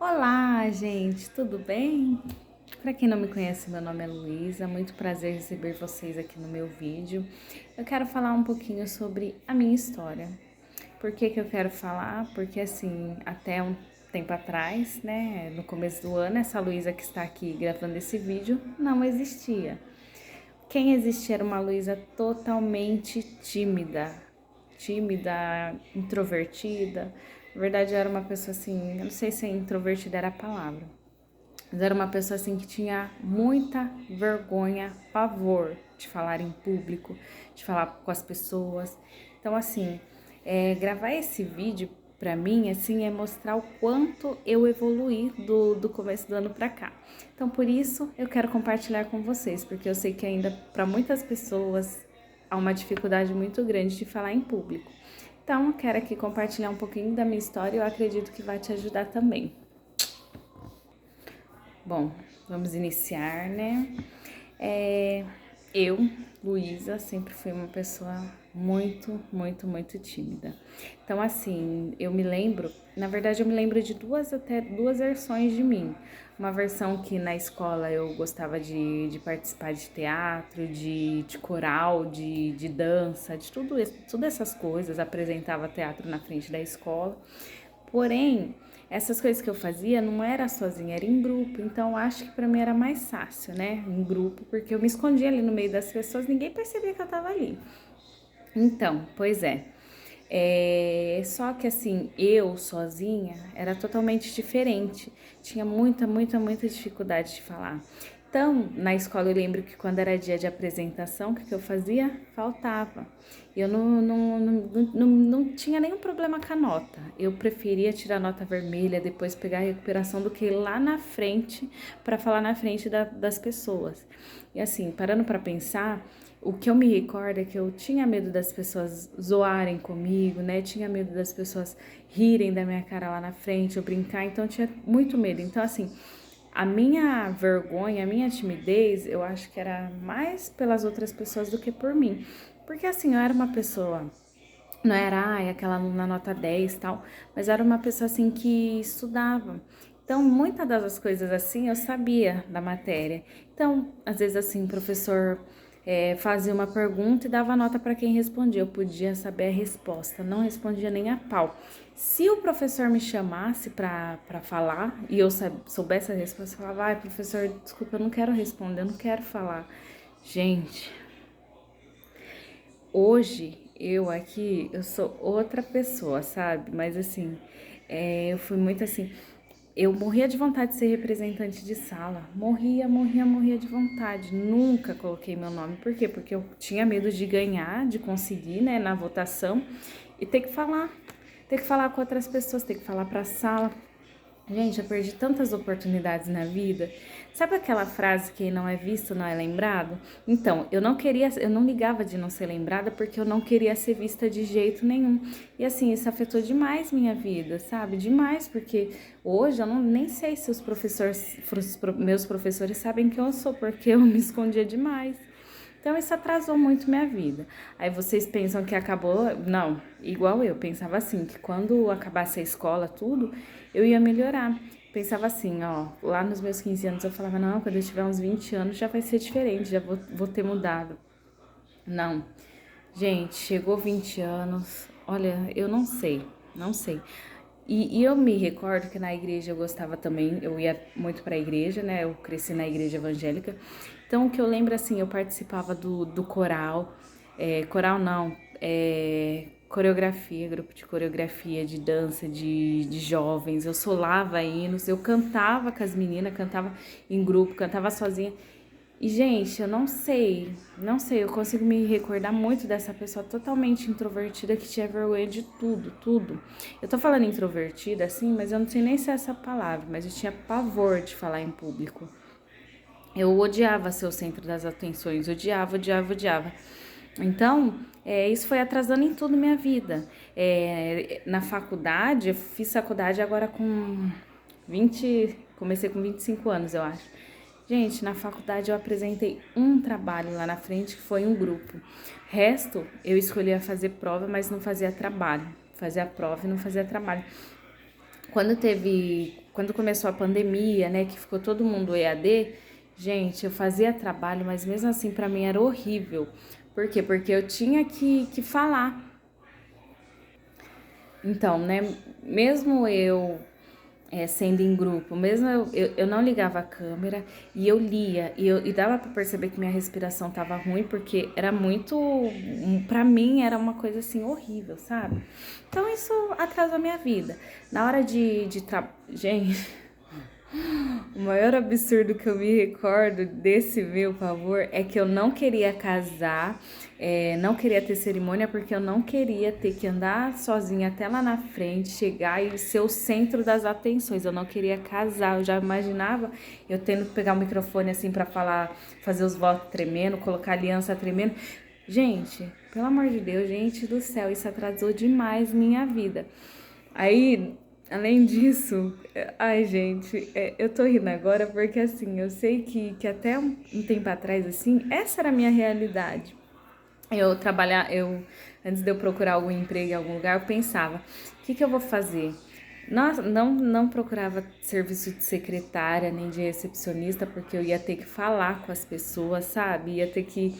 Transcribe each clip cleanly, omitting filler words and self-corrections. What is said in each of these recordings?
Olá, gente, tudo bem? Para quem não me conhece, meu nome é Luísa, muito prazer receber vocês aqui no meu vídeo. Eu quero falar um pouquinho sobre a minha história. Por que que eu quero falar? Porque assim, até um tempo atrás, né, no começo do ano, essa Luísa que está aqui gravando esse vídeo não existia. Quem existia era uma Luísa totalmente tímida, introvertida. Na verdade, eu era uma pessoa assim, eu não sei se introvertida era a palavra, mas era uma pessoa assim que tinha muita vergonha, pavor de falar em público, de falar com as pessoas. Então, assim, gravar esse vídeo pra mim, assim, é mostrar o quanto eu evoluí do começo do ano pra cá. Então, por isso, eu quero compartilhar com vocês, porque eu sei que ainda para muitas pessoas há uma dificuldade muito grande de falar em público. Então, eu quero aqui compartilhar um pouquinho da minha história e eu acredito que vai te ajudar também. Bom, vamos iniciar, né? É, eu, Luísa, sempre fui uma pessoa muito tímida. Então, assim, eu me lembro, na verdade, eu me lembro de até duas versões de mim. Uma versão que na escola eu gostava de participar de teatro, de coral, de dança, de tudo isso, todas essas coisas, apresentava teatro na frente da escola. Porém, essas coisas que eu fazia não era sozinha, era em grupo. Então, acho que pra mim era mais fácil, né? Em grupo, porque eu me escondia ali no meio das pessoas, ninguém percebia que eu tava ali. Então, pois é. Só que assim, eu sozinha era totalmente diferente. Tinha muita dificuldade de falar. Então, na escola eu lembro que quando era dia de apresentação, o que eu fazia? Faltava. Eu não tinha nenhum problema com a nota. Eu preferia tirar nota vermelha, depois pegar a recuperação do que ir lá na frente para falar na frente das pessoas. E assim, parando para pensar, o que eu me recordo é que eu tinha medo das pessoas zoarem comigo, né? Tinha medo das pessoas rirem da minha cara lá na frente, eu brincar, então eu tinha muito medo. Então, assim, a minha vergonha, a minha timidez, eu acho que era mais pelas outras pessoas do que por mim. Porque, assim, eu era uma pessoa, não era, aquela aluna nota 10 e tal, mas era uma pessoa, assim, que estudava. Então, muitas das coisas, assim, eu sabia da matéria. Então, às vezes, assim, o professor fazia uma pergunta e dava nota para quem respondia. Eu podia saber a resposta, não respondia nem a pau. Se o professor me chamasse para falar e eu soubesse a resposta, eu falava, professor, desculpa, eu não quero responder, eu não quero falar. Gente, hoje eu aqui, eu sou outra pessoa, sabe? Mas assim, eu fui muito assim. Eu morria de vontade de ser representante de sala. Morria de vontade. Nunca coloquei meu nome. Por quê? Porque eu tinha medo de ganhar, de conseguir, né, na votação e ter que falar. Ter que falar com outras pessoas, ter que falar pra sala. Gente, eu perdi tantas oportunidades na vida. Sabe aquela frase que não é visto, não é lembrado? Então, eu não ligava de não ser lembrada porque eu não queria ser vista de jeito nenhum. E assim, isso afetou demais minha vida, sabe? Demais, porque hoje eu nem sei se meus professores sabem quem eu sou, porque eu me escondia demais. Então isso atrasou muito minha vida. Aí vocês pensam que acabou, não, igual eu, pensava assim, que quando acabasse a escola, tudo, eu ia melhorar. Pensava assim, lá nos meus 15 anos eu falava, não, quando eu tiver uns 20 anos já vai ser diferente, já vou ter mudado. Não. Gente, chegou 20 anos, olha, eu não sei. E eu me recordo que na igreja eu gostava também, eu ia muito pra igreja, né? Eu cresci na igreja evangélica. Então, o que eu lembro, assim, eu participava do coral, coral não, coreografia, grupo de coreografia, de dança, de jovens. Eu solava hinos, eu cantava com as meninas, cantava em grupo, cantava sozinha. E, gente, eu não sei, eu consigo me recordar muito dessa pessoa totalmente introvertida que tinha vergonha de tudo. Eu tô falando introvertida, assim, mas eu não sei nem se é essa palavra, mas eu tinha pavor de falar em público. Eu odiava ser o centro das atenções, odiava. Então, isso foi atrasando em tudo minha vida. Na faculdade, eu fiz faculdade agora com 20, comecei com 25 anos, eu acho. Gente, na faculdade eu apresentei um trabalho lá na frente, que foi um grupo. Resto, eu escolhia fazer prova, mas não fazia trabalho. Fazia prova e não fazia trabalho. Quando começou a pandemia, né, que ficou todo mundo EAD, gente, eu fazia trabalho, mas mesmo assim pra mim era horrível. Por quê? Porque eu tinha que falar. Então, né, mesmo eu sendo em grupo, mesmo eu não ligava a câmera e eu lia, e dava pra perceber que minha respiração tava ruim, porque era muito, pra mim era uma coisa assim horrível, sabe? Então isso atrasou a minha vida. Na hora gente, o maior absurdo que eu me recordo desse meu favor é que eu não queria casar, não queria ter cerimônia, porque eu não queria ter que andar sozinha até lá na frente, chegar e ser o centro das atenções. Eu não queria casar, eu já imaginava eu tendo que pegar o microfone assim pra falar, fazer os votos tremendo, colocar aliança tremendo. Gente, pelo amor de Deus, gente do céu, isso atrasou demais minha vida. Aí, além disso, ai gente, eu tô rindo agora porque assim, eu sei que até um tempo atrás, assim, essa era a minha realidade. Antes de eu procurar algum emprego em algum lugar, eu pensava, o que eu vou fazer? Nossa, não procurava serviço de secretária nem de recepcionista, porque eu ia ter que falar com as pessoas, sabe? Ia ter que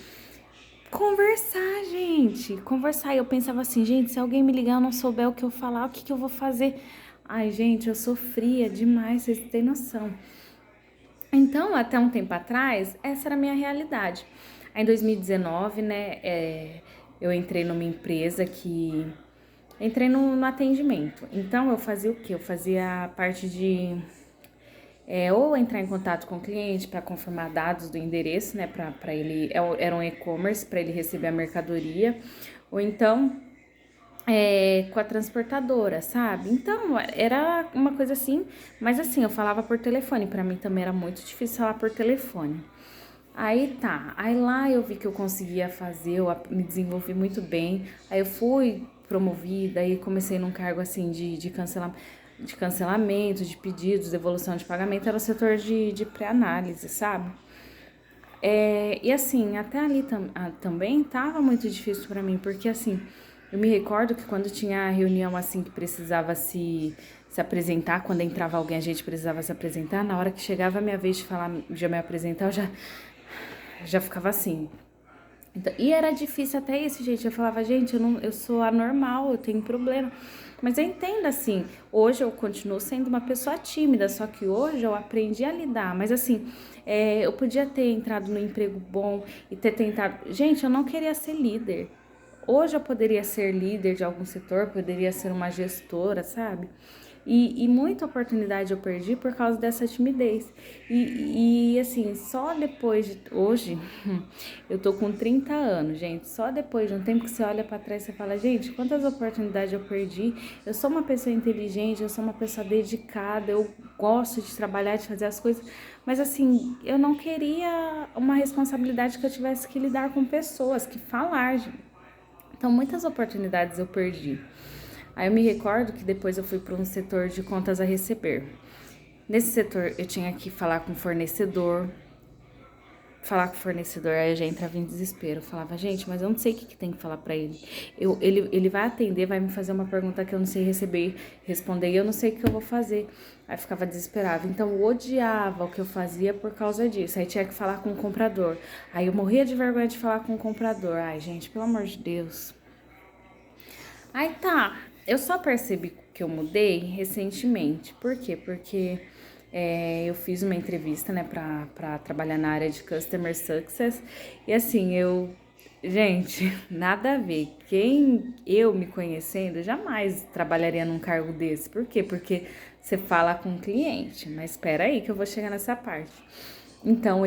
conversar, gente. Conversar. E eu pensava assim, gente, se alguém me ligar e eu não souber o que eu falar, o que eu vou fazer? Ai, gente, eu sofria demais, vocês têm noção. Então, até um tempo atrás, essa era a minha realidade. Aí, em 2019, né, eu entrei numa empresa que... Entrei no atendimento. Então, eu fazia o quê? Eu fazia a parte de ou entrar em contato com o cliente para confirmar dados do endereço, né, para ele, era um e-commerce, para ele receber a mercadoria, ou então com a transportadora, sabe? Então, era uma coisa assim, mas assim, eu falava por telefone, para mim também era muito difícil falar por telefone. Aí tá, aí lá eu vi que eu conseguia fazer, eu me desenvolvi muito bem, aí eu fui promovida, aí comecei num cargo assim de cancelamento, de pedidos, devolução de pagamento, era o setor de pré-análise, sabe? E assim, até ali também tava muito difícil pra mim, porque assim, eu me recordo que quando tinha reunião assim que precisava se apresentar, quando entrava alguém a gente precisava se apresentar, na hora que chegava a minha vez de falar, de me apresentar, eu já ficava assim. Então, e era difícil até isso, gente. Eu falava, gente, eu sou anormal, eu tenho problema. Mas eu entendo assim, hoje eu continuo sendo uma pessoa tímida, só que hoje eu aprendi a lidar. Mas assim, eu podia ter entrado no emprego bom e ter tentado. Gente, eu não queria ser líder. Hoje eu poderia ser líder de algum setor, poderia ser uma gestora, sabe? E muita oportunidade eu perdi por causa dessa timidez. E assim, só depois de hoje, eu tô com 30 anos, gente. Só depois de um tempo que você olha pra trás e você fala, gente, quantas oportunidades eu perdi. Eu sou uma pessoa inteligente, eu sou uma pessoa dedicada, eu gosto de trabalhar, de fazer as coisas. Mas assim, eu não queria uma responsabilidade que eu tivesse que lidar com pessoas, que falar. Então, muitas oportunidades eu perdi. Aí eu me recordo que depois eu fui para um setor de contas a receber. Nesse setor eu tinha que falar com o fornecedor, aí eu já entrava em desespero. Eu falava, gente, mas eu não sei o que tem que falar para ele. Ele vai atender, vai me fazer uma pergunta que eu não sei responder e eu não sei o que eu vou fazer. Aí eu ficava desesperada. Então eu odiava o que eu fazia por causa disso. Aí tinha que falar com o comprador. Aí eu morria de vergonha de falar com o comprador. Ai, gente, pelo amor de Deus. Aí tá, eu só percebi que eu mudei recentemente. Por quê? Porque eu fiz uma entrevista, né, pra trabalhar na área de Customer Success. E assim, gente, nada a ver. Eu me conhecendo, jamais trabalharia num cargo desse. Por quê? Porque você fala com o cliente. Mas espera aí que eu vou chegar nessa parte. Então,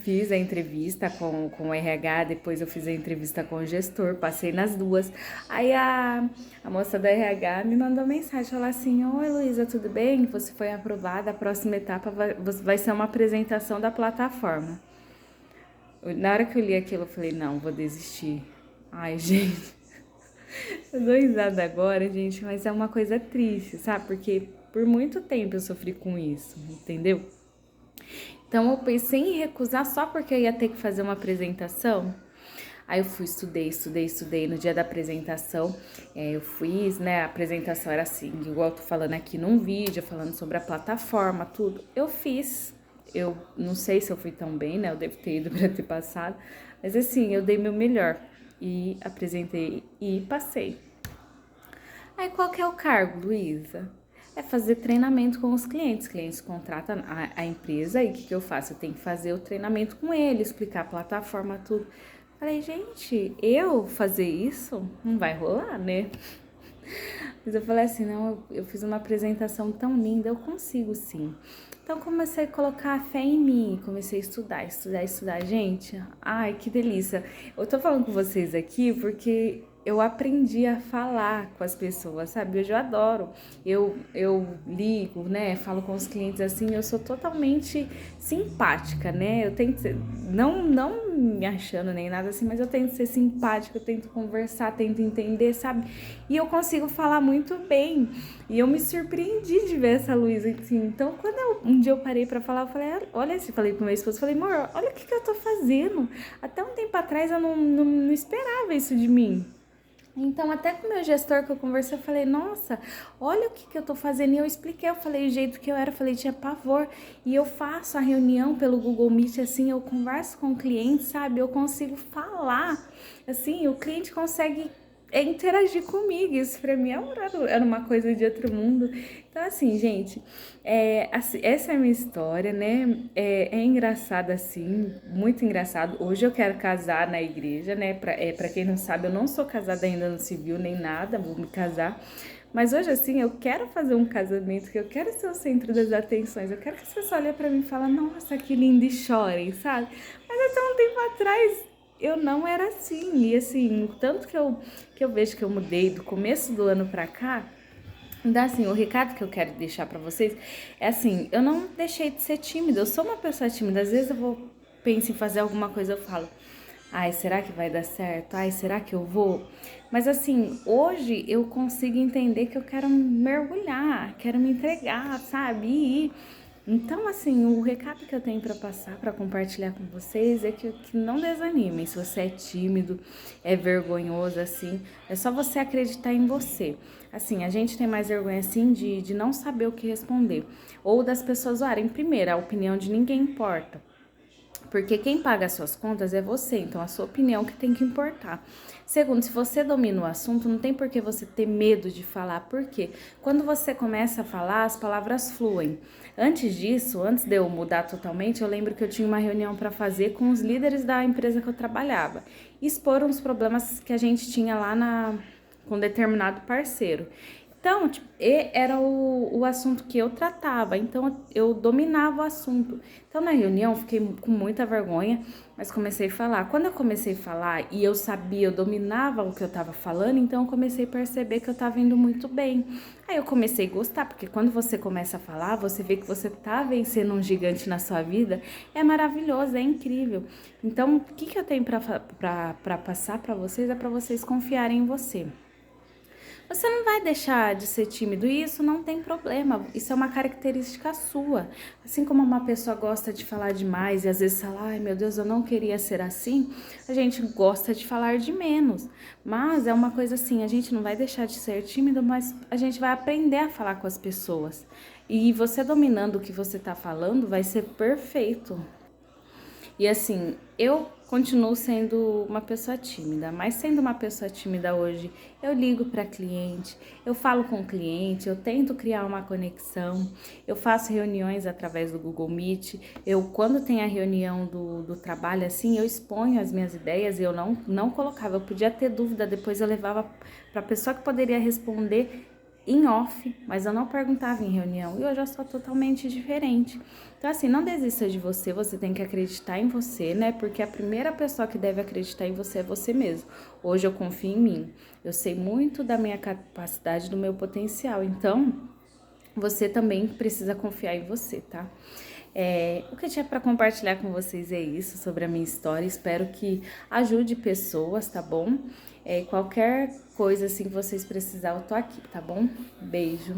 fiz a entrevista com o RH, depois eu fiz a entrevista com o gestor, passei nas duas. Aí a moça da RH me mandou mensagem, falou assim, oi Luísa, tudo bem? Você foi aprovada, a próxima etapa vai ser uma apresentação da plataforma. Na hora que eu li aquilo, eu falei, não, vou desistir. Ai, gente, eu dou risada agora, gente, mas é uma coisa triste, sabe? Porque por muito tempo eu sofri com isso, entendeu? Então eu pensei em recusar só porque eu ia ter que fazer uma apresentação. Aí eu fui, estudei. No dia da apresentação, eu fiz, né? A apresentação era assim, igual eu tô falando aqui num vídeo, falando sobre a plataforma, tudo. Eu fiz. Eu não sei se eu fui tão bem, né? Eu devo ter ido para ter passado. Mas assim, eu dei meu melhor. E apresentei e passei. Aí qual que é o cargo, Luísa? É fazer treinamento com os clientes. Os clientes contratam a empresa e o que eu faço? Eu tenho que fazer o treinamento com ele, explicar a plataforma, tudo. Falei, gente, eu fazer isso não vai rolar, né? Mas eu falei assim, não, eu fiz uma apresentação tão linda, eu consigo sim. Então comecei a colocar a fé em mim, comecei a estudar. Gente, ai, que delícia. Eu tô falando com vocês aqui porque eu aprendi a falar com as pessoas, sabe? Hoje eu adoro. Eu ligo, né? Falo com os clientes assim, eu sou totalmente simpática, né? Eu tento ser, não me achando nem nada assim, mas eu tento ser simpática, eu tento conversar, tento entender, sabe? E eu consigo falar muito bem. E eu me surpreendi de ver essa Luísa assim. Então, quando um dia eu parei pra falar, eu falei, olha assim, falei pro meu esposo, falei, amor, olha o que eu tô fazendo. Até um tempo atrás eu não esperava isso de mim. Então, até com o meu gestor que eu conversei, eu falei, nossa, olha o que eu tô fazendo. E eu expliquei, eu falei o jeito que eu era, eu falei, tinha pavor. E eu faço a reunião pelo Google Meet, assim, eu converso com o cliente, sabe? Eu consigo falar, assim, o cliente consegue interagir comigo. Isso pra mim era uma coisa de outro mundo. Então, assim, gente, essa é a minha história, né? É engraçado, assim, muito engraçado. Hoje eu quero casar na igreja, né? Pra quem não sabe, eu não sou casada ainda no civil nem nada, vou me casar. Mas hoje, assim, eu quero fazer um casamento, que eu quero ser o centro das atenções. Eu quero que as pessoas olhem pra mim e falem, nossa, que lindo, e chorem, sabe? Mas até um tempo atrás eu não era assim. E assim, tanto que eu vejo que eu mudei do começo do ano pra cá. Então, assim, o recado que eu quero deixar pra vocês é assim, eu não deixei de ser tímida, eu sou uma pessoa tímida. Às vezes penso em fazer alguma coisa, eu falo, ai, será que vai dar certo? Ai, será que eu vou? Mas assim, hoje eu consigo entender que eu quero mergulhar, quero me entregar, sabe? Então, assim, o recado que eu tenho para passar, para compartilhar com vocês é que não desanimem. Se você é tímido, é vergonhoso, assim, é só você acreditar em você. Assim, a gente tem mais vergonha, assim, de não saber o que responder. Ou das pessoas zoarem. Primeiro, a opinião de ninguém importa. Porque quem paga as suas contas é você, então a sua opinião que tem que importar. Segundo, se você domina o assunto, não tem por que você ter medo de falar. Por quê? Quando você começa a falar, as palavras fluem. Antes disso, antes de eu mudar totalmente, eu lembro que eu tinha uma reunião para fazer com os líderes da empresa que eu trabalhava. Expor uns problemas que a gente tinha lá com determinado parceiro. Então, tipo, era o assunto que eu tratava, então eu dominava o assunto. Então, na reunião, fiquei com muita vergonha, mas comecei a falar. Quando eu comecei a falar e eu sabia, eu dominava o que eu estava falando, então eu comecei a perceber que eu estava indo muito bem. Aí eu comecei a gostar, porque quando você começa a falar, você vê que você está vencendo um gigante na sua vida, é maravilhoso, é incrível. Então, o que eu tenho para passar para vocês é para vocês confiarem em você. Você não vai deixar de ser tímido e isso não tem problema, isso é uma característica sua. Assim como uma pessoa gosta de falar demais e às vezes fala, ai meu Deus, eu não queria ser assim, a gente gosta de falar de menos. Mas é uma coisa assim, a gente não vai deixar de ser tímido, mas a gente vai aprender a falar com as pessoas. E você dominando o que você tá falando vai ser perfeito. E assim, eu continuo sendo uma pessoa tímida, mas sendo uma pessoa tímida hoje, eu ligo para cliente, eu falo com o cliente, eu tento criar uma conexão, eu faço reuniões através do Google Meet, quando tem a reunião do trabalho, assim, eu exponho as minhas ideias e eu não colocava, eu podia ter dúvida, depois eu levava para a pessoa que poderia responder em off, mas eu não perguntava em reunião e hoje eu sou totalmente diferente. Então assim, não desista de você, você tem que acreditar em você, né? Porque a primeira pessoa que deve acreditar em você é você mesmo. Hoje eu confio em mim, eu sei muito da minha capacidade, do meu potencial, então você também precisa confiar em você, tá? O que eu tinha para compartilhar com vocês é isso, sobre a minha história. Espero que ajude pessoas, tá bom? Qualquer coisa assim que vocês precisarem, eu tô aqui, tá bom? Beijo.